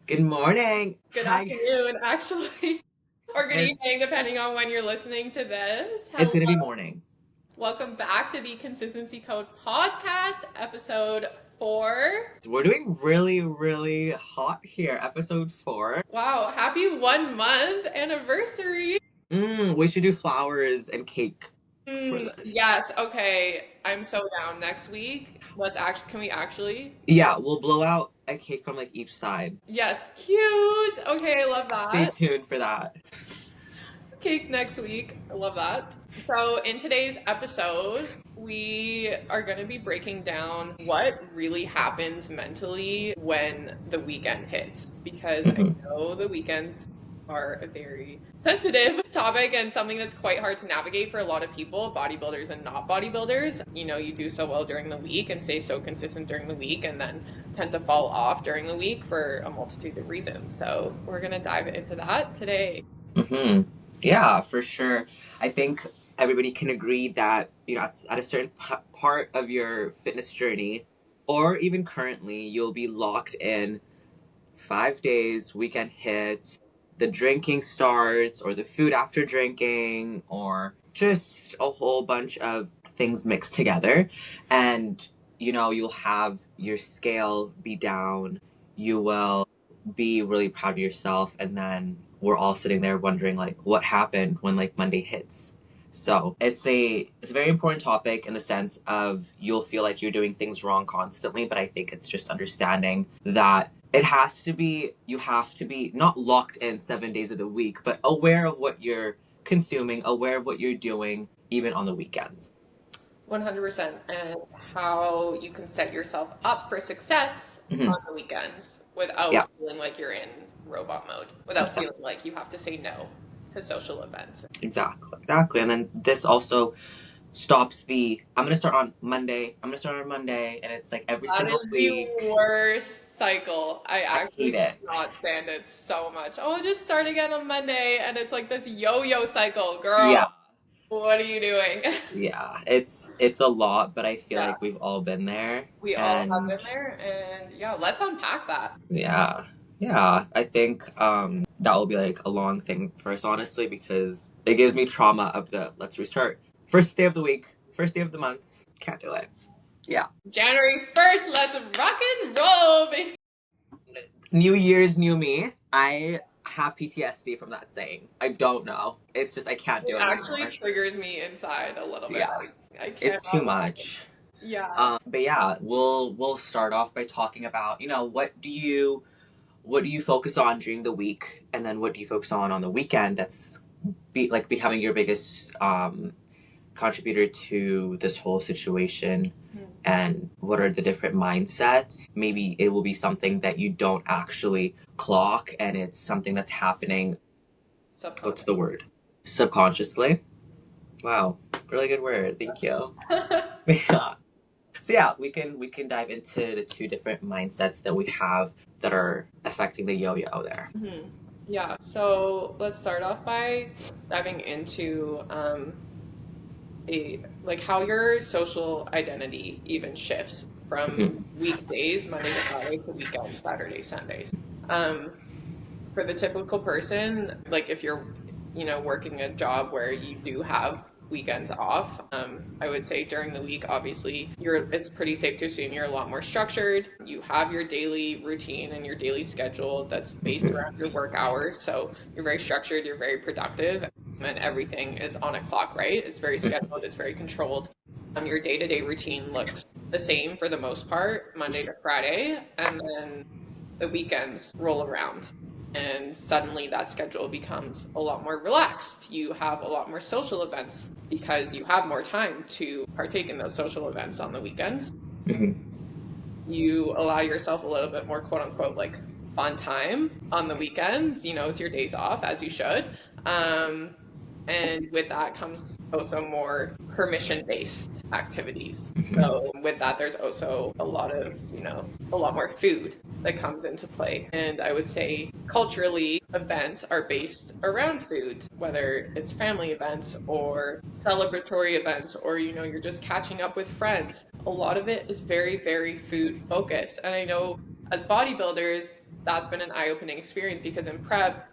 Good morning. Good Hi. afternoon, actually, or good evening, It's depending on when you're listening to this. it's Hello. gonna be morning. Welcome back to the Consistency Code podcast, episode 4. We're doing really, really hot here. Episode 4. Wow, happy 1 month anniversary. We should do flowers and cake for this. Yes, okay. I'm so down. Next week, can we actually? Yeah, we'll blow out a cake from like each side. Yes, cute. Okay, I love Stay that. tuned for that. Cake next week. I love that. So, in today's episode, we are going to be breaking down what really happens mentally when the weekend hits. Because I hmm know the weekends are a very sensitive topic and something that's quite hard to navigate for a lot of people, bodybuilders and not bodybuilders. You do so well during the week and stay so consistent during the week and then tend to fall off during the week for a multitude of reasons. So, we're going to dive into that today. hmm Yeah, for sure. I think everybody can agree that at a certain part of your fitness journey, or even currently, you'll be locked in 5 days, weekend hits, the drinking starts, or the food after drinking, or just a whole bunch of things mixed together. And, you'll have your scale be down. You will be really proud of yourself. And then we're all sitting there wondering, like, what happened when, like, Monday hits. So it's a very important topic in the sense of you'll feel like you're doing things wrong constantly, but I think it's just understanding that you have to be not locked in 7 days of the week, but aware of what you're consuming, aware of what you're doing, even on the weekends. 100%, and how you can set yourself up for success hmm on the weekends without Yeah, feeling like you're in robot mode, without exactly. feeling like you have to say no to social events. Exactly. And then this also stops I'm going to start on Monday. I'm going to start on Monday. And it's like every That single is the week. worst cycle. I I hate actually it. cannot stand it so much. Oh, just start again on Monday, and it's like this yo-yo cycle. Yeah. Girl, what are you doing? Yeah. It's a lot, but I feel Yeah, like we've all been there. we all have And been there, and yeah, let's unpack that. yeah. Yeah. I think that will be like a long thing for us, honestly, because it gives me trauma of the let's restart. First day of the week, first day of the month. Can't do it. Yeah. January 1st, let's rock and roll, baby. New Year's, new me. I have PTSD from that saying. I don't know. It's just I can't It do it actually anymore. triggers me inside a little bit. Yeah. I It's cannot too lie. much. Yeah. But yeah, we'll start off by talking about, what do you focus on during the week, and then what do you focus on the weekend that's becoming your biggest contributor to this whole situation, and what are the different mindsets. Maybe it will be something that you don't actually clock, and it's something that's happening. What's the Subconscious. word? Subconsciously. Wow, really good word. Thank you. Yeah. So yeah, we can dive into the two different mindsets that we have that are affecting the yo-yo there. Mhm. Yeah. So let's start off by diving into how your social identity even shifts hmm from weekdays, Monday to Friday, to weekends, Saturdays, Sundays. Um, for the typical person, like if you're, working a job where you do have weekends off, I would say during the week, obviously, it's pretty safe to assume you're a lot more structured. You have your daily routine and your daily schedule that's based hmm around your work hours. So you're very structured, you're very productive, and everything is on a clock, right? It's very scheduled, it's very controlled. Your day-to-day routine looks the same for the most part, Monday to Friday, and then the weekends roll around and suddenly that schedule becomes a lot more relaxed. You have a lot more social events because you have more time to partake in those social events on the weekends. hmm You allow yourself a little bit more quote unquote like fun time on the weekends. It's your days off as you should. Um, and with that comes also more permission based activities. hmm So with that, there's also a lot more food that comes into play. And I would say culturally, events are based around food, whether it's family events or celebratory events, or, you're just catching up with friends. A lot of it is very, very food focused. And I know as bodybuilders, that's been an eye-opening experience because in prep,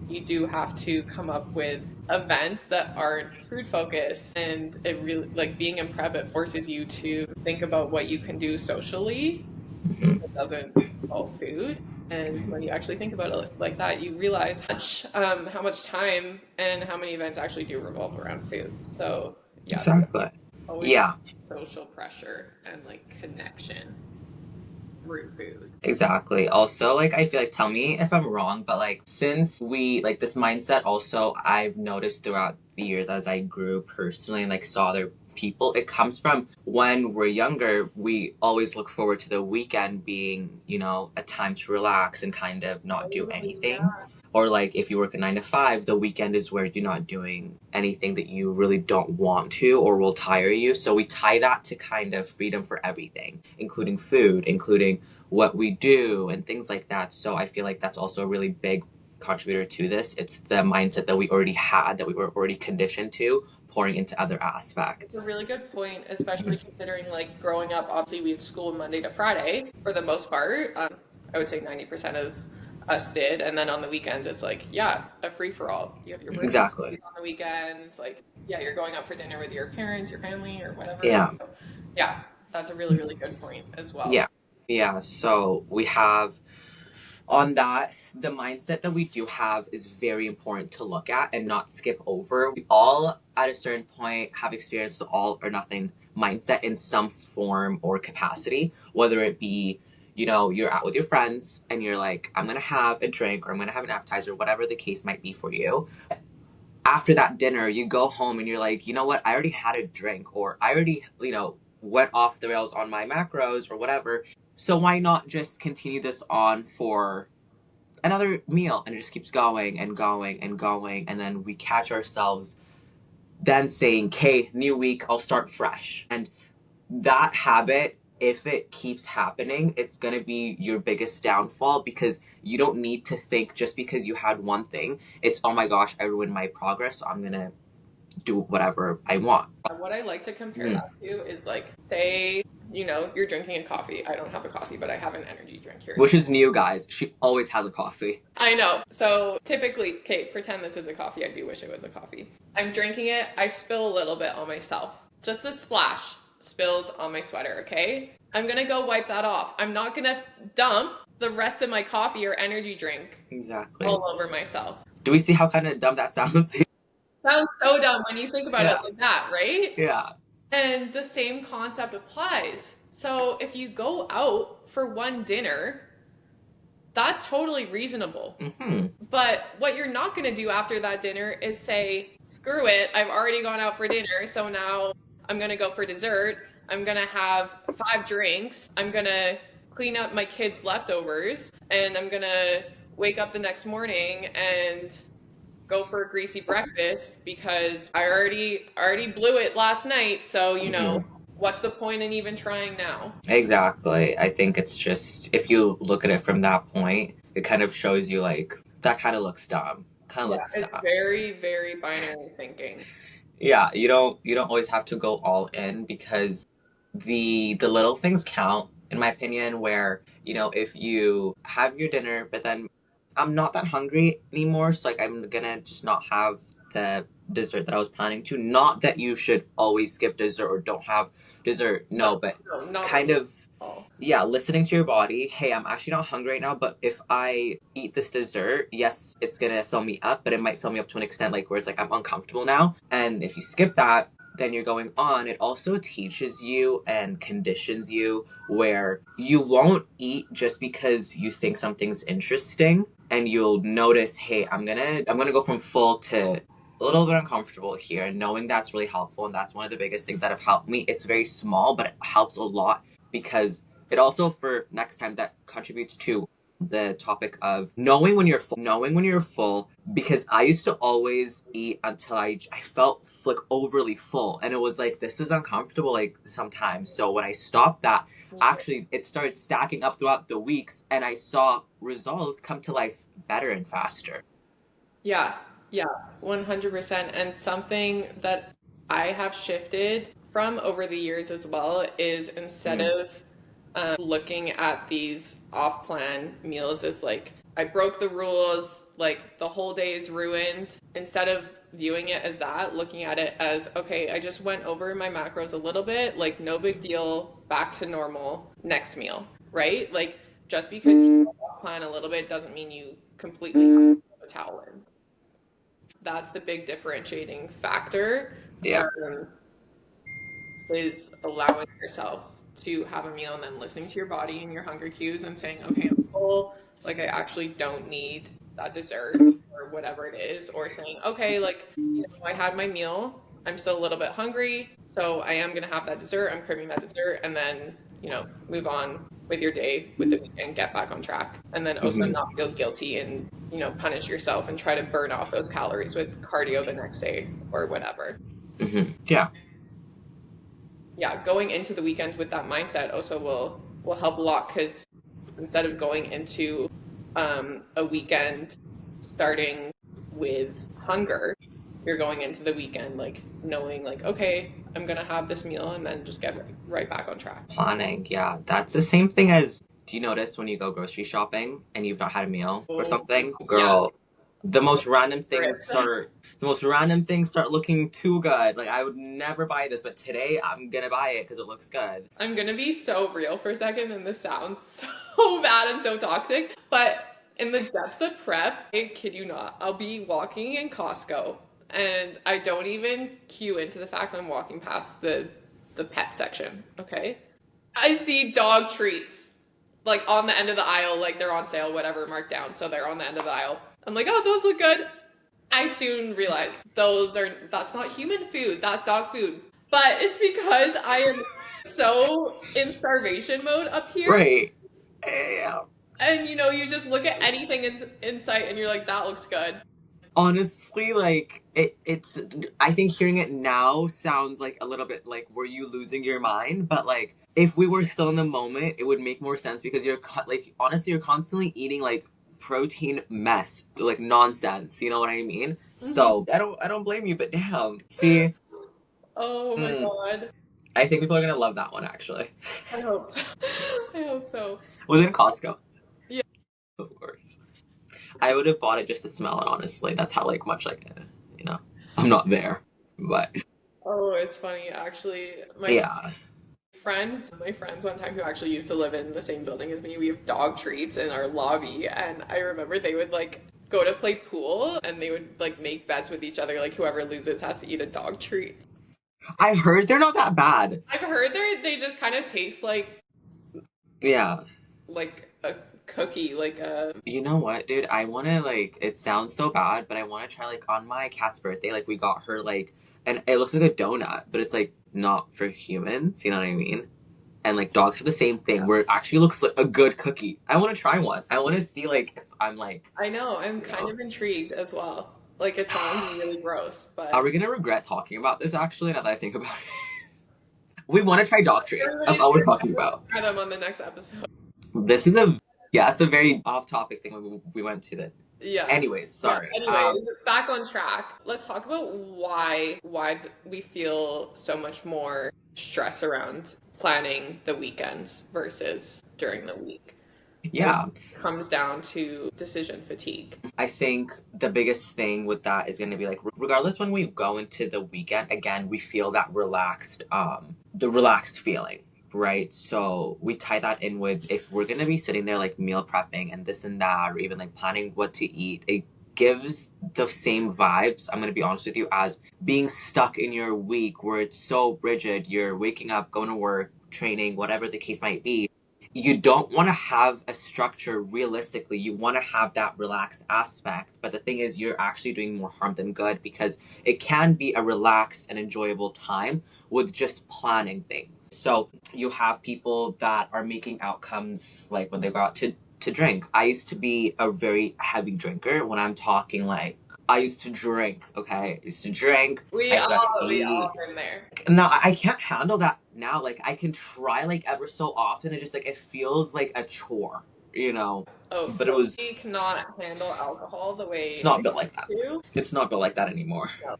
you do have to come up with events that aren't food focused, and it really like being in prep, it forces you to think about what you can do socially Hmm. that doesn't involve food. And when you actually think about it like that, you realize how much time and how many events actually do revolve around food. So yeah, there's Exactly. always Yeah. social pressure and like connection through food. Exactly. Also, like, I feel like, tell me if I'm wrong, but like, since we, like, this mindset also, I've noticed throughout the years as I grew personally and, like, saw other people, it comes from when we're younger, we always look forward to the weekend being, a time to relax and kind of not do Totally, anything. yeah. Or, like, if you work a 9 to 5, the weekend is where you're not doing anything that you really don't want to or will tire you. So we tie that to kind of freedom for everything, including food, including what we do and things like that. So I feel like that's also a really big contributor to this. It's the mindset that we already had, that we were already conditioned to, pouring into other It's a aspects. really good point, especially considering like growing up, obviously we had school Monday to Friday for the most part. I would say 90% of us did. And then on the weekends, it's like, yeah, a free for all. You have your birthday Exactly. parties on the weekends. Like, yeah, you're going out for dinner with your parents, your family, or whatever. Yeah. So, yeah, that's a really, really good point as well. Yeah. Yeah. So we have on that, the mindset that we do have is very important to look at and not skip over. We all, at a certain point, have experienced the all or nothing mindset in some form or capacity, whether it be, you're out with your friends and you're like, I'm going to have a drink or I'm going to have an appetizer, whatever the case might be for you. After that dinner, you go home and you're like, you know what? I already had a drink or I already, went off the rails on my macros or whatever. So why not just continue this on for another meal, and it just keeps going and going and going, and then we catch ourselves then saying, okay, new week, I'll start fresh. And that habit, if it keeps happening, it's going to be your biggest downfall, because you don't need to think just because you had one thing it's, oh my gosh, I ruined my progress, so I'm going to do whatever I want. What I like to compare Mm. that to is like, say, you're drinking a coffee. I don't have a coffee, but I have an energy drink here. Which is new, guys. She always has a coffee. I know. So typically, okay, pretend this is a coffee. I do wish it was a coffee. I'm drinking it. I spill a little bit on myself. Just a splash spills on my sweater, okay? I'm gonna go wipe that off. I'm not gonna dump the rest of my coffee or energy drink Exactly. all over myself. Do we see how kind of dumb that sounds? Sounds so dumb when you think about it Yeah. like that, right? Yeah. And the same concept applies. So if you go out for one dinner, that's totally reasonable. Mm-hmm. But what you're not going to do after that dinner is say, screw it, I've already gone out for dinner, so now I'm going to go for dessert. I'm going to have 5 drinks. I'm going to clean up my kids' leftovers, and I'm going to wake up the next morning and go for a greasy breakfast because I already blew it last night, so Mm-hmm. what's the point in even trying now? Exactly. I think it's just, if you look at it from that point, it kind of shows you like that kind of looks dumb. Kind of Yeah, looks it's dumb. very, very binary thinking. Yeah, you don't always have to go all in, because the little things count, in my opinion, where, if you have your dinner but then I'm not that hungry anymore, so like I'm gonna just not have the dessert that I was planning to. Not that you should always skip dessert or don't have dessert, No, no, but no, not kind of, all. yeah, listening to your body. Hey, I'm actually not hungry right now, but if I eat this dessert, yes, it's gonna fill me up, but it might fill me up to an extent like where it's like I'm uncomfortable now. And if you skip that, then you're going on. It also teaches you and conditions you where you won't eat just because you think something's interesting, and you'll notice, hey, I'm gonna go from full to a little bit uncomfortable here, and knowing that's really helpful, and that's one of the biggest things that have helped me. It's very small, but it helps a lot, because it also, for next time, that contributes to the topic of knowing when you're full, because I used to always eat until I felt like overly full, and it was like, this is uncomfortable like sometimes. So when I stopped that, actually it started stacking up throughout the weeks, and I saw results come to life better and faster. Yeah, yeah, 100%. And something that I have shifted from over the years as well is instead Mm. of looking at these off-plan meals as like, I broke the rules, like the whole day is ruined. Instead of viewing it as that, looking at it as, okay, I just went over my macros a little bit, like no big deal, back to normal, next meal, right? Like just because you plan a little bit doesn't mean you completely have to throw the towel in. That's the big differentiating factor. Yeah. Is allowing yourself to have a meal and then listening to your body and your hunger cues and saying, okay, I'm full, like I actually don't need that dessert or whatever it is, or saying, okay, like, I had my meal, I'm still a little bit hungry, so I am gonna have that dessert, I'm craving that dessert, and then, move on with your day, with the weekend, get back on track. And then also not feel guilty and, punish yourself and try to burn off those calories with cardio the next day or whatever. Yeah. Yeah, going into the weekend with that mindset also will help a lot, because instead of going into a weekend starting with hunger, you're going into the weekend like knowing like, okay, I'm gonna have this meal and then just get right back on track. Planning, yeah. That's the same thing as, do you notice when you go grocery shopping and you've not had a meal or something? Girl, the most random things start looking too good. Like, I would never buy this, but today I'm gonna buy it because it looks good. I'm gonna be so real for a second, and this sounds so bad and so toxic, but in the depths of prep, I kid you not, I'll be walking in Costco, and I don't even cue into the fact that I'm walking past the pet section, okay? I see dog treats, like on the end of the aisle, like they're on sale, whatever, marked down, so they're on the end of the aisle. I'm like, oh, those look good. I soon realized that's not human food, that's dog food. But it's because I am so in starvation mode up here. Right. Yeah. And you just look at anything in sight and you're like, that looks good. Honestly, like it's I think hearing it now sounds like a little bit like, were you losing your mind? But like, if we were still in the moment, it would make more sense, because like, honestly, you're constantly eating like protein mess, like nonsense, you know what I mean? So I don't blame you, but damn, see. Oh my God. I think people are gonna love that one, actually. I hope so. I hope so. Was it in Costco? Yeah. Of course. I would have bought it just to smell it, honestly. That's how like much like, I'm not there, but Oh, it's funny actually. yeah. My friends one time who actually used to live in the same building as me, we have dog treats in our lobby, and I remember they would like go to play pool and they would like make bets with each other, like whoever loses has to eat a dog treat. I heard they're not that bad. I've heard they just kind of taste like Yeah. a cookie, like a. You know what, dude? I wanna like. It sounds so bad, but I wanna try like on my cat's birthday. Like, we got her like, and it looks like a donut, but it's like not for humans. You know what I mean? And like, dogs have the same thing where it actually looks like a good cookie. I want to try one. I want to see like if I'm like. I know. I'm kind of intrigued as well. Like, it sounds really gross, but. Are we gonna regret talking about this? Actually, now that I think about it, we want to try dog treats. That's all we're talking about. Try them on the next episode. This is it's a very off-topic thing we went to that. Yeah. Anyways, sorry. Yeah, back on track. Let's talk about why we feel so much more stress around planning the weekends versus during the week. Yeah. It comes down to decision fatigue. I think the biggest thing with that is going to be like, regardless when we go into the weekend, again, we feel that the relaxed feeling, right? So we tie that in with, if we're going to be sitting there like meal prepping and this and that, or even like planning what to eat, it gives the same vibes, I'm going to be honest with you, as being stuck in your week where it's so rigid. You're waking up, going to work, training, whatever the case might be. You don't want to have a structure realistically. You want to have that relaxed aspect. But the thing is, you're actually doing more harm than good, because it can be a relaxed and enjoyable time with just planning things. So you have people that are making outcomes like when they go out to drink. I used to be a very heavy drinker. When I'm talking like, I used to drink, okay? I used to drink. We all been there. No, I can't handle that now. Like, I can try like ever so often. It just like, it feels like a chore, you know? Oh, but it was. We cannot handle alcohol the way it's not built like that. It's not built like that anymore. No.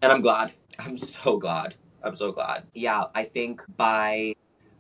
And I'm glad. I'm so glad. I'm so glad. Yeah, I think by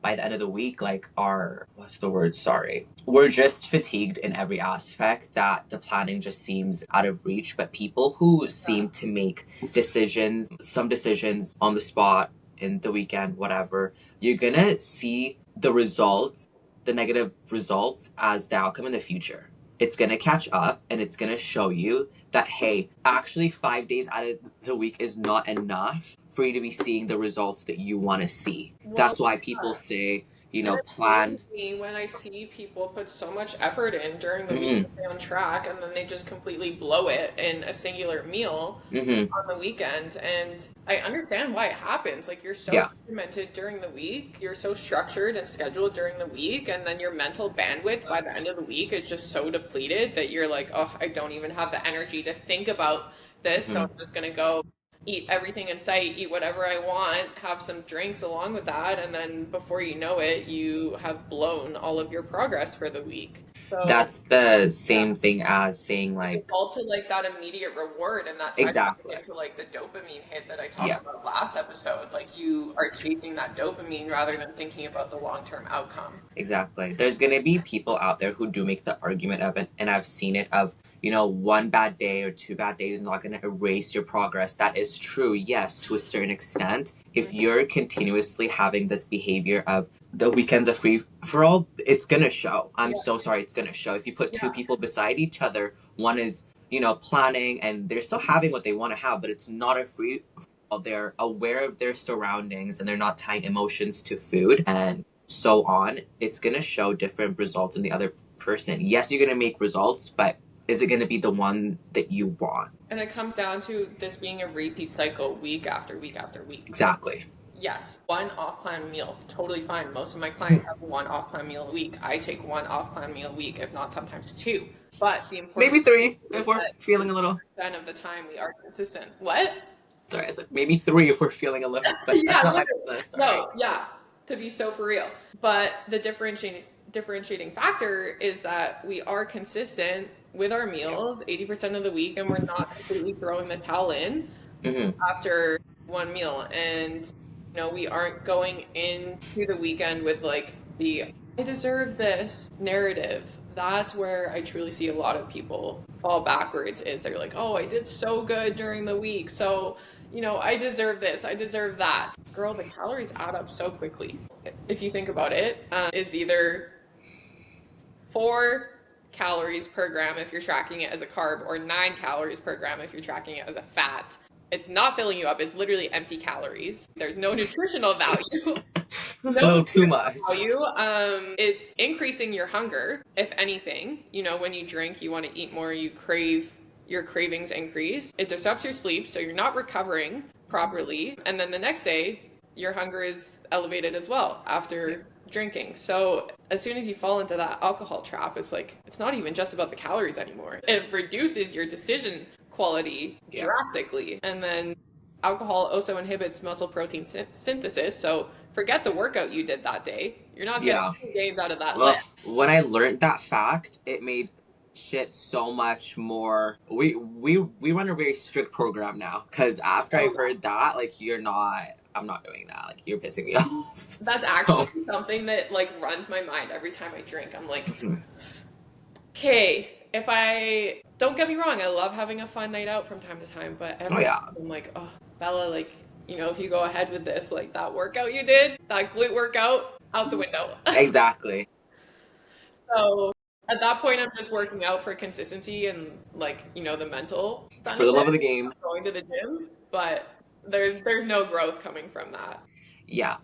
by the end of the week, like, our, what's the word? Sorry. We're just fatigued in every aspect that the planning just seems out of reach. But people who seem to make decisions, some decisions on the spot, in the weekend, whatever, you're gonna see the results, the negative results, as the outcome in the future. It's gonna catch up and it's gonna show you that, hey, actually 5 days out of the week is not enough for you to be seeing the results that you want to see. Well, That's why people say, and it plan. pains me when I see people put so much effort in during the week Mm-hmm. to stay on track, and then they just completely blow it in a singular meal Mm-hmm. on the weekend. And I understand why it happens. Like, you're so Yeah. regimented during the week, you're so structured and scheduled during the week, and then your mental bandwidth by the end of the week is just so depleted that you're like, oh, I don't even have the energy to think about this, so I'm just gonna go eat everything in sight, eat whatever I want, have some drinks along with that, and then before you know it, you have blown all of your progress for the week. So That's the yeah, same thing as saying, it's like, all to like that immediate reward, and that ties back exactly. into like the dopamine hit that I Yeah. talked about last episode. Like, you are chasing that dopamine rather than thinking about the long-term outcome. Exactly. There's going to be people out there who do make the argument of it, and I've seen it of, one bad day or 2 bad days is not going to erase your progress. That is true, yes, to a certain extent. If you're continuously having this behavior of the weekends are free for all, it's going to show. I'm so sorry, it's going to show. If you put two people beside each other, one is, planning and they're still having what they want to have, but it's not a free. They're aware of their surroundings and they're not tying emotions to food and so on, it's going to show different results in the other person. Yes, you're going to make results, but is it going to be the one that you want? And it comes down to this being a repeat cycle week after week after week. Exactly. Yes, one off-plan meal, totally fine. Most of my clients have one off-plan meal a week. I take one off-plan meal a week, if not sometimes two. But the important maybe 3 if we're feeling a little. percent of the time we are consistent. What? Sorry, I said maybe 3 if we're feeling a little, but Yeah, that's not my business. Sorry. no, yeah, to be so for real. But the differentiating factor is that we are consistent with our meals 80% of the week, and we're not completely throwing the towel in after one meal. And we aren't going into the weekend with like the I deserve this narrative. That's where I truly see a lot of people fall backwards, is they're like, oh, I did so good during the week, so I deserve this, I deserve that. Girl, the calories add up so quickly. If you think about it, it's either 4 calories per gram if you're tracking it as a carb, or 9 calories per gram if you're tracking it as a fat. It's not filling you up. It's literally empty calories. There's no nutritional value. A little too much. Value. It's increasing your hunger, if anything. When you drink, you want to eat more. Your cravings increase. It disrupts your sleep, so you're not recovering properly. And then the next day, your hunger is elevated as well after drinking. So as soon as you fall into that alcohol trap, it's like, it's not even just about the calories anymore. It reduces your decision quality drastically. And then alcohol also inhibits muscle protein synthesis. So forget the workout you did that day. You're not getting gains out of that lift. When I learned that fact, it made shit so much more. We run a very strict program now, because after I heard that, like, I'm not doing that. Like, you're pissing me off. That's actually something that like runs my mind every time I drink. I'm like, okay, if I don't get me wrong, I love having a fun night out from time to time, but every time I'm like, oh, Bella, like, if you go ahead with this, like, that workout you did, that glute workout, out the window. Exactly. So at that point, I'm just working out for consistency and, like, the mental benefit for the love of the game, going to the gym, but there's no growth coming from that. Yeah.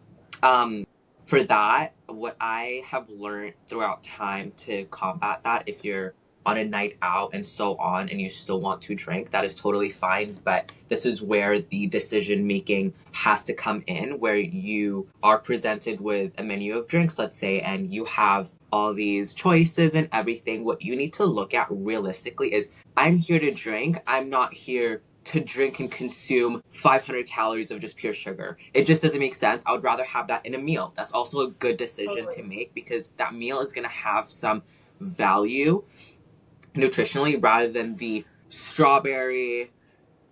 For that, what I have learned throughout time to combat that, if you're on a night out and so on and you still want to drink, that is totally fine. But this is where the decision making has to come in, where you are presented with a menu of drinks, let's say, and you have all these choices and everything. What you need to look at realistically is, I'm here to drink. I'm not here to drink and consume 500 calories of just pure sugar. It just doesn't make sense. I would rather have that in a meal. That's also a good decision to make, because that meal is going to have some value nutritionally, rather than the strawberry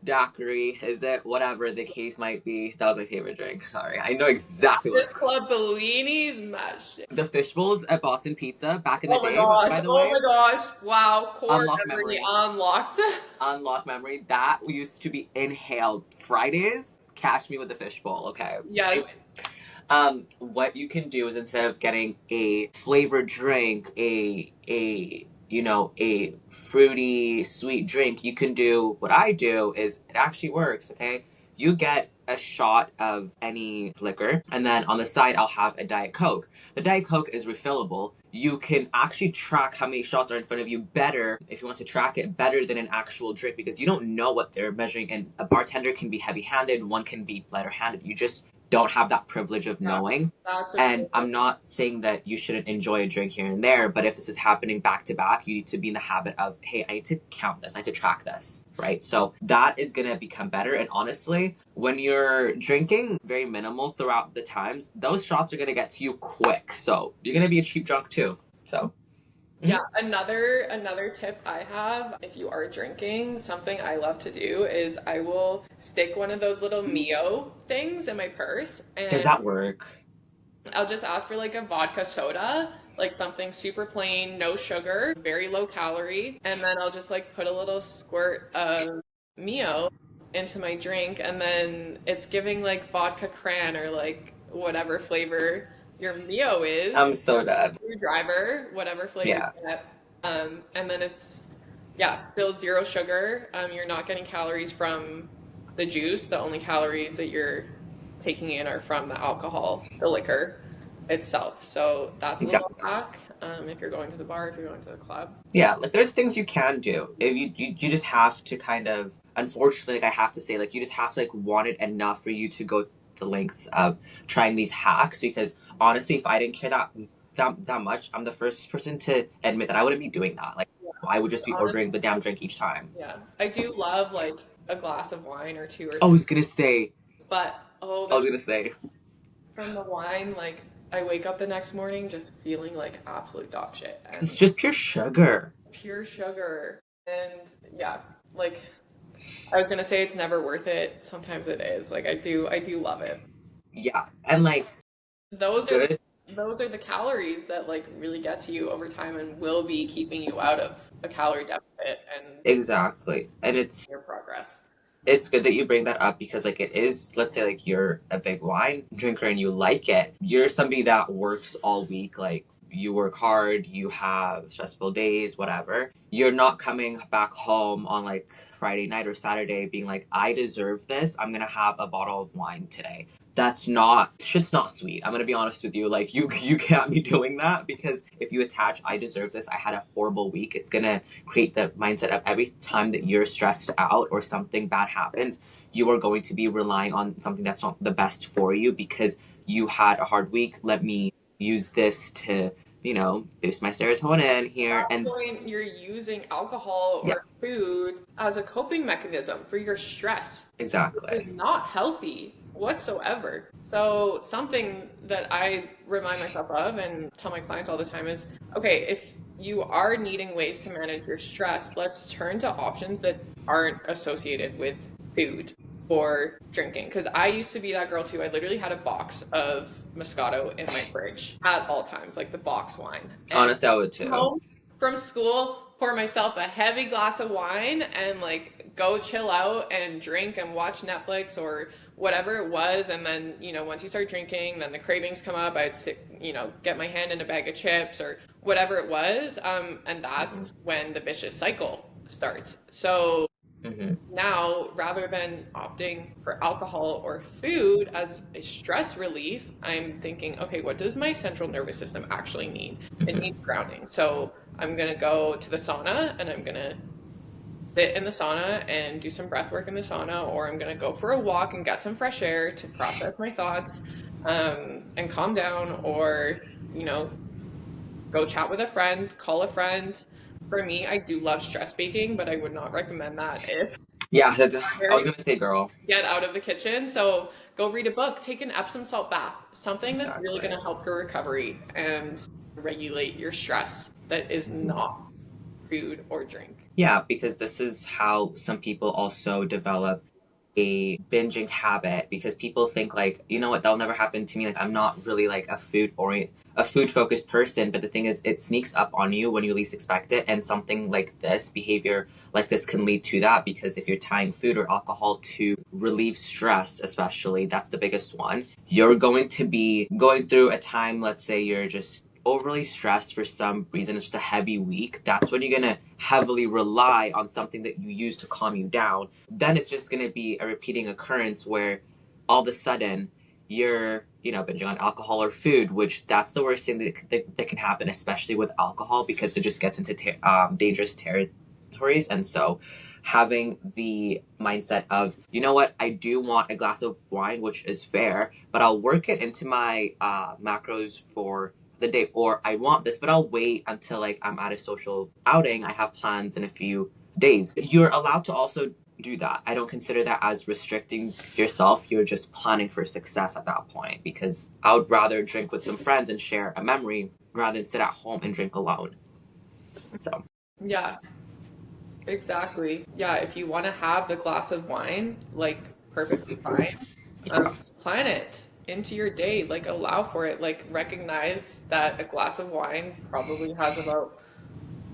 daiquiri, is it? Whatever the case might be. That was my favorite drink. Sorry. I know exactly what This it's called. Club Bellini's my shit. The fish bowls at Boston Pizza back in the Oh my day, gosh. by the Oh way. my gosh. Wow. Core Unlock memory memory. unlocked. Unlock memory. That used to be inhaled Fridays. Catch me with the fish bowl, okay? Yes. Anyways, what you can do is instead of getting a flavored drink, a fruity sweet drink, you can do what I do is it actually works, okay? You get a shot of any liquor, and then on the side I'll have a Diet Coke. The Diet Coke is refillable. You can actually track how many shots are in front of you better if you want to track it better than an actual drink because you don't know what they're measuring. And a bartender can be heavy handed, one can be lighter handed. You just don't have that privilege of Yeah, knowing. that's a And really I'm not saying that you shouldn't enjoy a drink here and there, but if this is happening back to back, you need to be in the habit of, hey, I need to count this, I need to track this, right? So that is gonna become better. And honestly, when you're drinking very minimal throughout the times, those shots are gonna get to you quick. So you're gonna be a cheap drunk too. So Yeah, another tip I have, if you are drinking, something I love to do is I will stick one of those little Mio things in my purse does and that work? I'll just ask for like a vodka soda, like something super plain, no sugar, very low calorie, and then I'll just like put a little squirt of Mio into my drink and then it's giving like vodka cran or like whatever flavor your Mio is, I'm so dead. screwdriver, whatever flavor you Yeah, get. And then it's, yeah, still zero sugar. You're not getting calories from the juice. The only calories that you're taking in are from the alcohol, the liquor itself. So that's a little exactly. hack if you're going to the bar, if you're going to the club. Yeah, like there's things you can do. If you just have to kind of unfortunately like I have to say like you just have to like want it enough for you to go the lengths of trying these hacks because honestly if I didn't care that much, I'm the first person to admit that I wouldn't be doing that. Like I would just be Honestly, ordering the damn drink each time. yeah, I do love like a glass of wine or two or I three, was gonna say but oh, I was this gonna say from the wine, like I wake up the next morning just feeling like absolute dog shit because it's and just pure sugar. pure sugar. And yeah, like I was gonna say it's never worth it. Sometimes it is. Like I do love it. Yeah, and like Those are good those are the calories that like really get to you over time and will be keeping you out of a calorie deficit and exactly, and your progress. it's good that you bring that up because like it is let's say like you're a big wine drinker and you like it you're somebody that works all week like you work hard you have stressful days whatever you're not coming back home on like Friday night or Saturday being like I deserve this I'm gonna have a bottle of wine today that's not shit's not sweet I'm gonna be honest with you like you can't be doing that because if you attach I deserve this I had a horrible week it's gonna create the mindset of every time that you're stressed out or something bad happens, you are going to be relying on something that's not the best for you because you had a hard week. Let me use this to, boost my serotonin here. That And point, you're using alcohol yeah, or food as a coping mechanism for your stress, which is exactly. not healthy whatsoever. So, something that I remind myself of and tell my clients all the time is okay, if you are needing ways to manage your stress, let's turn to options that aren't associated with food or drinking. Because I used to be that girl too. I literally had a box of Moscato in my fridge at all times, like the box wine. And Honestly, I would come too. home from school, pour myself a heavy glass of wine and like go chill out and drink and watch Netflix or whatever it was. And then, once you start drinking, then the cravings come up. I'd sit, get my hand in a bag of chips or whatever it was. And Hmm. that's when the vicious cycle starts. So Hmm. now, rather than opting for alcohol or food as a stress relief, I'm thinking, okay, what does my central nervous system actually need? It Hmm. needs grounding. So I'm going to go to the sauna and I'm going to sit in the sauna and do some breath work in the sauna, or I'm going to go for a walk and get some fresh air to process my thoughts and calm down, or, you know, go chat with a friend, call a friend. For me, I do love stress baking, but I would not recommend that if Yeah, I was very gonna say, girl. get out of the kitchen. So go read a book, take an Epsom salt bath, something that's really going Exactly. to help your recovery and regulate your stress that is Hmm. not food or drink. Yeah, because this is how some people also develop a binging habit, because people think like, you know what, that'll never happen to me. Like, I'm not really like a food focused person. But the thing is, it sneaks up on you when you least expect it. And something like this behavior like this can lead to that, because if you're tying food or alcohol to relieve stress, especially, that's the biggest one. You're going to be going through a time, let's say you're just overly stressed for some reason, it's just a heavy week. That's when you're gonna heavily rely on something that you use to calm you down. Then it's just gonna be a repeating occurrence where all of a sudden you're, binging on alcohol or food, which that's the worst thing that can happen, especially with alcohol, because it just gets into dangerous territories. And so having the mindset of, you know what, I do want a glass of wine, which is fair, but I'll work it into my macros for the day, or I want this, but I'll wait until like I'm at a social outing. I have plans in a few days. You're allowed to also do that. I don't consider that as restricting yourself. You're just planning for success at that point, because I would rather drink with some friends and share a memory rather than sit at home and drink alone. So, Yeah, exactly. Yeah, if you want to have the glass of wine, like perfectly fine. Just plan it into your day, like allow for it, like recognize that a glass of wine probably has about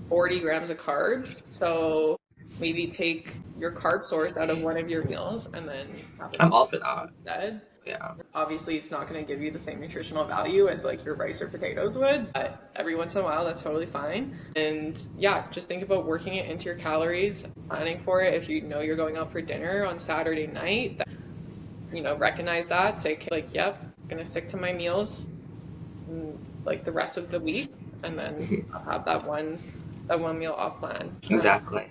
40 grams of carbs. So maybe take your carb source out of one of your meals and then have a I'm glass all for that. instead. Yeah. Obviously, it's not going to give you the same nutritional value as like your rice or potatoes would, but every once in a while, that's totally fine. And yeah, just think about working it into your calories, planning for it. If you know you're going out for dinner on Saturday night, recognize that, say, okay, like, yep, I'm going to stick to my meals like the rest of the week, and then I'll have that one meal off plan. Exactly.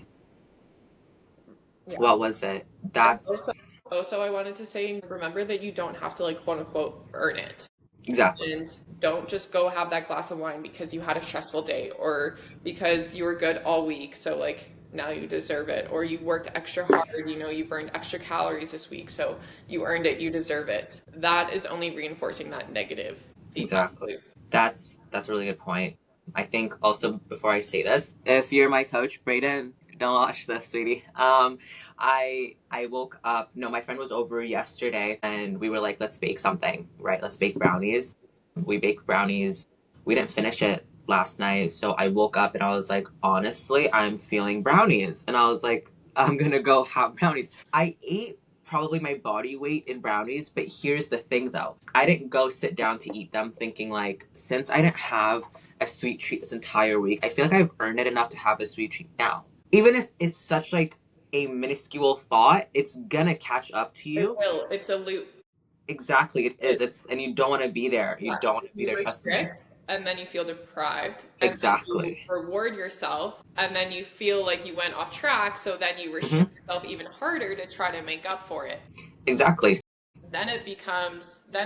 Yeah. What was it? And also, That's also, I wanted to say, remember that you don't have to like quote unquote earn it. exactly. And don't just go have that glass of wine because you had a stressful day or because you were good all week. So like now you deserve it. Or you worked extra hard, you burned extra calories this week. So you earned it, you deserve it. That is only reinforcing that negative feedback Exactly. loop. That's a really good point. I think also, before I say this, if you're my coach, Brayden, don't watch this, sweetie. I woke up. No, my friend was over yesterday, and we were like, let's bake something, right? Let's bake brownies. We baked brownies. We didn't finish it last night, so I woke up and I was like, honestly, I'm feeling brownies, and I was like, I'm gonna go have brownies. I ate probably my body weight in brownies, but here's the thing though. I didn't go sit down to eat them thinking like, since I didn't have a sweet treat this entire week, I feel like I've earned it enough to have a sweet treat now. Even if it's such like a minuscule thought, it's gonna catch up to It you. will. It's a loop. Exactly, it is. It's and you don't want to be there. You Yeah, don't want to be you there. Trust me. restrict and then you feel deprived and then you Exactly. reward yourself and then you feel like you went off track so then you Hmm. restrict yourself even harder to try to make up for it. Exactly. Then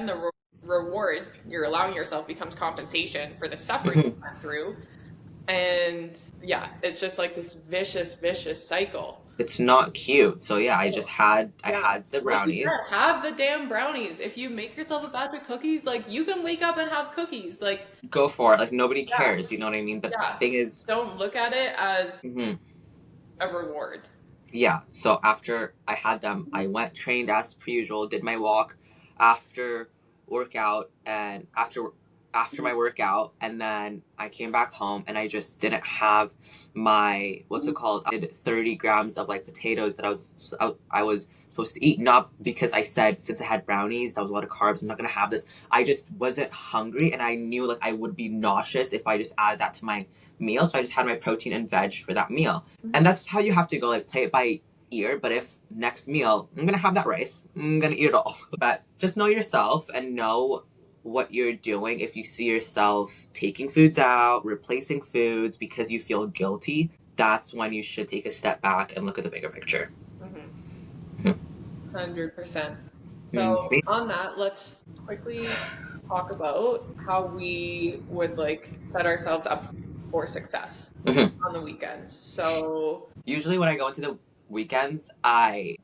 the reward you're allowing yourself becomes compensation for the suffering you Hmm. went through. And yeah, it's just like this vicious cycle. It's not cute. So yeah, I Yeah. had the Like you said, brownies. have the damn brownies. If you make yourself a batch of cookies, like you can wake up and have cookies. Like, Go for it. Like, nobody yeah, cares. You know what I mean? But the yeah. thing is, Don't look at it as mhm, a reward. yeah. So after I had them, I went, trained as per usual, did my walk after workout, and after my workout, and then I came back home and I just didn't have my, what's it called? I did 30 grams of like potatoes that I was supposed to eat. Not because I said, since I had brownies, that was a lot of carbs, I'm not gonna have this. I just wasn't hungry, and I knew like I would be nauseous if I just added that to my meal. So I just had my protein and veg for that meal. And that's how you have to go, like, play it by ear. But if next meal, I'm gonna have that rice, I'm gonna eat it all. But just know yourself and know what you're doing. If you see yourself taking foods out, replacing foods because you feel guilty, that's when you should take a step back and look at the bigger picture. Mm-hmm. 100%. It's So me. on that, let's quickly talk about how we would like set ourselves up for success Mhm. on the weekends. So Usually when I go into the weekends,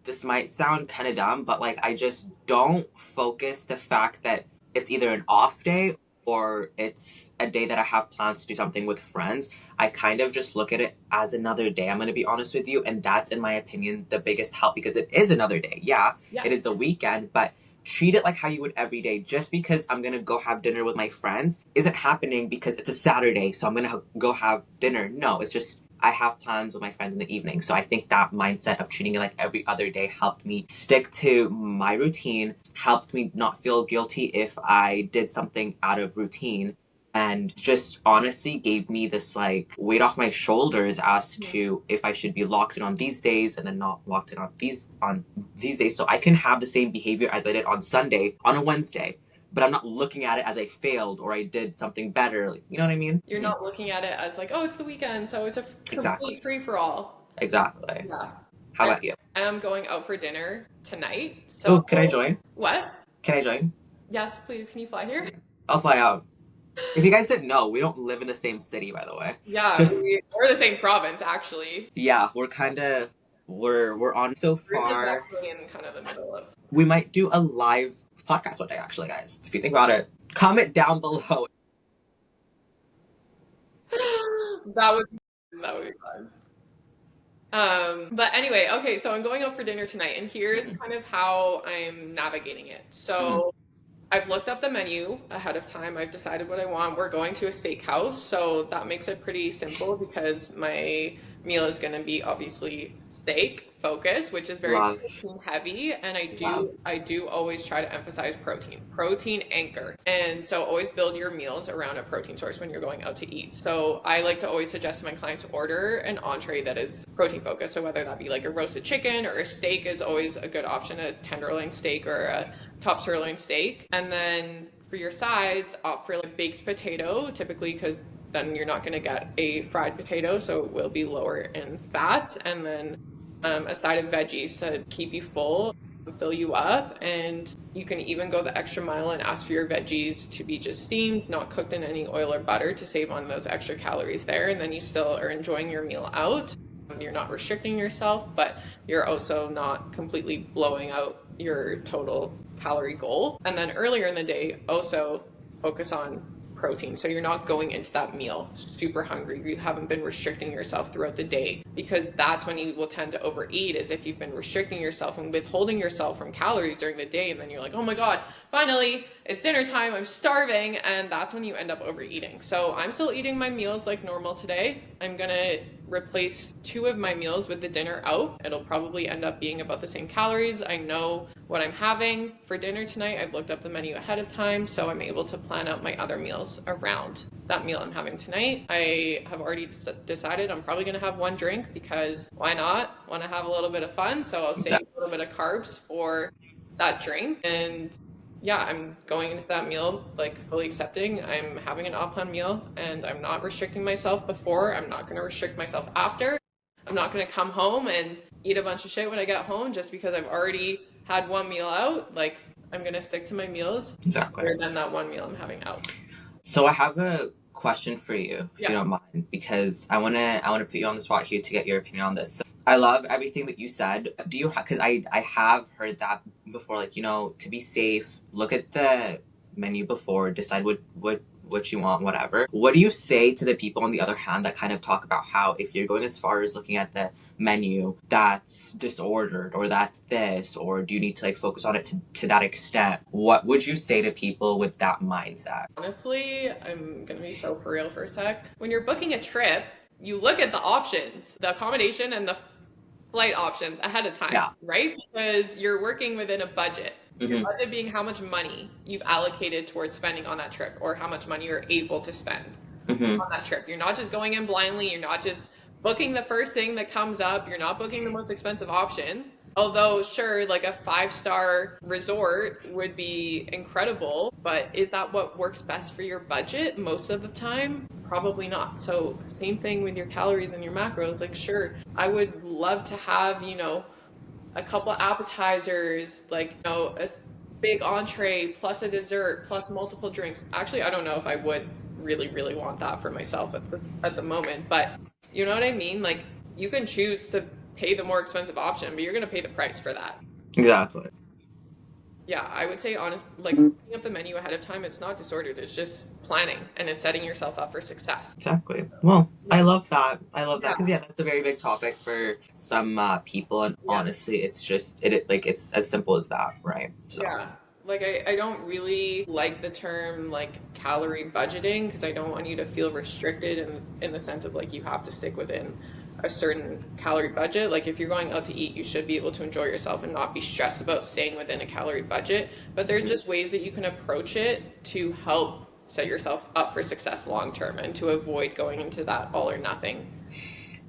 this might sound kind of dumb, but like I just don't focus the fact that it's either an off day or it's a day that I have plans to do something with friends, I kind of just look at it as another day. I'm going to be honest with you. And that's, in my opinion, the biggest help because it is another day. Yeah, Yeah. it is the weekend, but treat it like how you would every day. Just because I'm going to go have dinner with my friends isn't happening because it's a Saturday, so I'm going to go have dinner. No, it's just I have plans with my friends in the evening. So I think that mindset of treating it like every other day helped me stick to my routine, helped me not feel guilty if I did something out of routine, and just honestly gave me this like weight off my shoulders as to if I should be locked in on these days and then not locked in on these days, so I can have the same behavior as I did on Sunday on a Wednesday, but I'm not looking at it as I failed or I did something better. Like, you know what I mean? You're not looking at it as like, oh, it's the weekend, so it's a Exactly. complete free for all. Exactly. Yeah. How about you? I am going out for dinner tonight. Oh, So can I join? what? Can I join? Yes, please. Can you fly here? I'll fly out. If you guys didn't know, we don't live in the same city, by the way. Yeah, Just we're the same province actually. yeah, we're kind of we're on so We're just far. actually in kind of the middle of. We might do a live podcast one day, actually, guys. If you think about it, comment down below. That would be fun. But anyway, okay, so I'm going out for dinner tonight, and here's kind of how I'm navigating it. So I've looked up the menu ahead of time. I've decided what I want. We're going to a steakhouse, so that makes it pretty simple because my meal is going to be obviously steak focus, which is very Love, protein heavy, and love. I do always try to emphasize protein anchor, and so always build your meals around a protein source when you're going out to eat. So I like to always suggest to my client to order an entree that is protein focused. So whether that be like a roasted chicken or a steak is always a good option, a tenderloin steak or a top sirloin steak, and then for your sides, opt for like baked potato, typically because then you're not going to get a fried potato, so it will be lower in fats, and then a side of veggies to keep you full, fill you up, and you can even go the extra mile and ask for your veggies to be just steamed, not cooked in any oil or butter to save on those extra calories there, and then you still are enjoying your meal out. You're not restricting yourself, but you're also not completely blowing out your total calorie goal. And then earlier in the day, also focus on protein. So you're not going into that meal super hungry. You haven't been restricting yourself throughout the day, because that's when you will tend to overeat, is if you've been restricting yourself and withholding yourself from calories during the day, and then you're like, oh my God, finally it's dinner time, I'm starving, and that's when you end up overeating. So I'm still eating my meals like normal today. I'm gonna replace 2 of my meals with the dinner out. It'll probably end up being about the same calories. I know what I'm having for dinner tonight. I've looked up the menu ahead of time, so I'm able to plan out my other meals around that meal I'm having tonight. I have already decided I'm probably going to have 1 drink, because why not? Want to have a little bit of fun, so I'll save a little bit of carbs for that drink. And yeah, I'm going into that meal like fully accepting I'm having an op meal, and I'm not restricting myself before. I'm not going to restrict myself after. I'm not going to come home and eat a bunch of shit when I get home just because I've already had 1 meal out. Like, I'm going to stick to my meals rather than that 1 meal I'm having out. So I have a question for you, if Yeah. you don't mind, because I wanna put you on the spot here to get your opinion on this. So I love everything that you said. Do you because I have heard that before, like, to be safe, look at the menu before, decide what you want, whatever. What do you say to the people on the other hand that kind of talk about how if you're going as far as looking at the menu, that's disordered or that's this, or do you need to like focus on it to that extent? What would you say to people with that mindset? Honestly, I'm going to be so for real for a sec. When you're booking a trip, you look at the options, the accommodation and the flight options ahead of time, right? Because you're working within a budget. Your budget being how much money you've allocated towards spending on that trip, or how much money you're able to spend on that trip. You're not just going in blindly. You're not just booking the first thing that comes up. You're not booking the most expensive option. Although, sure, like a 5-star resort would be incredible, but is that what works best for your budget most of the time? Probably not. So, same thing with your calories and your macros. Like, sure, I would love to have, a couple appetizers, like, a big entree plus a dessert plus multiple drinks. Actually, I don't know if I would really, really want that for myself at the moment, but you know what I mean? Like, you can choose to pay the more expensive option, but you're going to pay the price for that. Exactly. Yeah, I would say honest, like looking up the menu ahead of time, it's not disordered. It's just planning and it's setting yourself up for success. Exactly. Well, I Yeah, love that. I love that yeah, because yeah, that's a very big topic for some people, and yeah, honestly, it's just it like it's as simple as that, right? So yeah. Like I don't really like the term like calorie budgeting because I don't want you to feel restricted in the sense of like you have to stick within a certain calorie budget. Like if you're going out to eat, you should be able to enjoy yourself and not be stressed about staying within a calorie budget. But there's mhm. just ways that you can approach it to help set yourself up for success long term and to avoid going into that all or nothing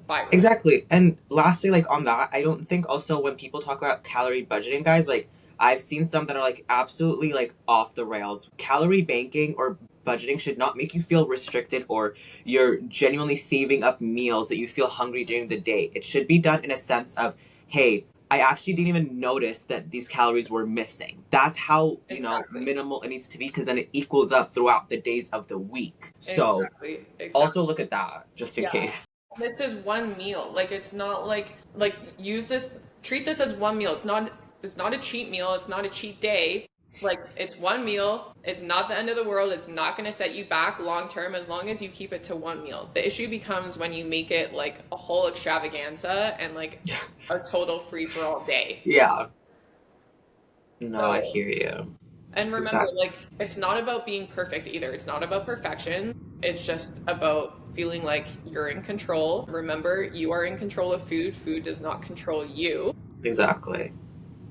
spiral. Exactly. And lastly, like on that, I don't think also when people talk about calorie budgeting, guys, like I've seen some that are like absolutely like off the rails. Calorie banking or budgeting should not make you feel restricted or you're genuinely saving up meals that you feel hungry during the day. It should be done in a sense of, hey, I actually didn't even notice that these calories were missing. That's how, Exactly. minimal it needs to be because then it equals up throughout the days of the week. So Exactly. Exactly. also look at that just in Yeah. case. This is one meal. Like it's not like use this treat this as one meal. It's not a cheat meal. It's not a cheat day. Like it's one meal. It's not the end of the world. It's not going to set you back long term as long as you keep it to one meal. The issue becomes when you make it like a whole extravaganza and like a total free for all day. Yeah. No, I So, hear you. and remember, Exactly. like, it's not about being perfect either. It's not about perfection. It's just about feeling like you're in control. Remember, you are in control of food. Food does not control you. Exactly.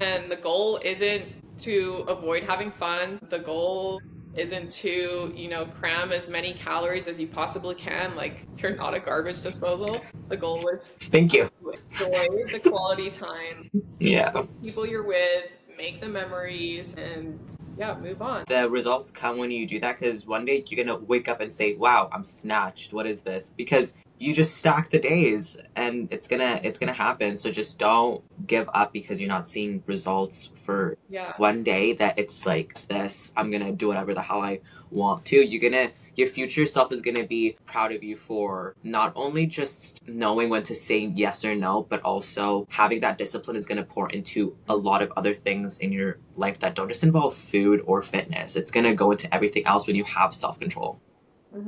And the goal isn't to avoid having fun. The goal isn't to, cram as many calories as you possibly can. Like, you're not a garbage disposal. The goal is Thank you. to enjoy the quality time, Yeah. people you're with, make the memories, and yeah, move on. The results come when you do that because one day you're gonna wake up and say, "Wow, I'm snatched. What is this?" Because you just stack the days, and it's gonna happen. So just don't give up because you're not seeing results for Yeah. one day. That it's like this. I'm gonna do whatever the hell I want to. Your future self is gonna be proud of you for not only just knowing when to say yes or no, but also having that discipline is gonna pour into a lot of other things in your life that don't just involve food or fitness. It's gonna go into everything else when you have self control. Hmm.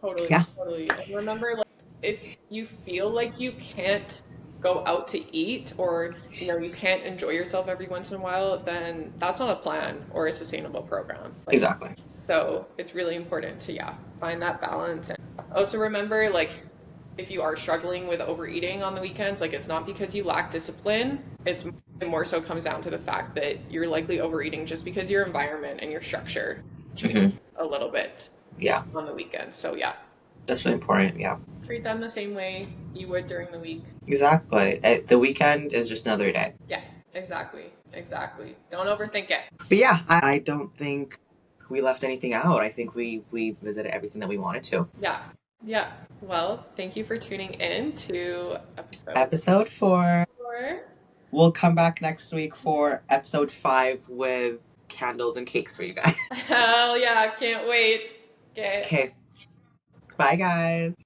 Totally, Yeah, totally. And remember, like, if you feel like you can't go out to eat or, you can't enjoy yourself every once in a while, then that's not a plan or a sustainable program. Like, exactly. so it's really important to, yeah, find that balance. And also remember, like, if you are struggling with overeating on the weekends, like, it's not because you lack discipline. It's more so comes down to the fact that you're likely overeating just because your environment and your structure Hmm. changes a little bit Yeah, on the weekends. So yeah, that's really important. Yeah, treat them the same way you would during the week. exactly. The weekend is just another day. Yeah, exactly. Exactly. Don't overthink it. But yeah, I don't think we left anything out. I think we visited everything that we wanted to. Yeah. Yeah. Well, thank you for tuning in to episode Episode 4. 4. We'll come back next week for episode 5 with candles and cakes for you guys. Hell yeah, can't wait. Okay. Okay, bye guys.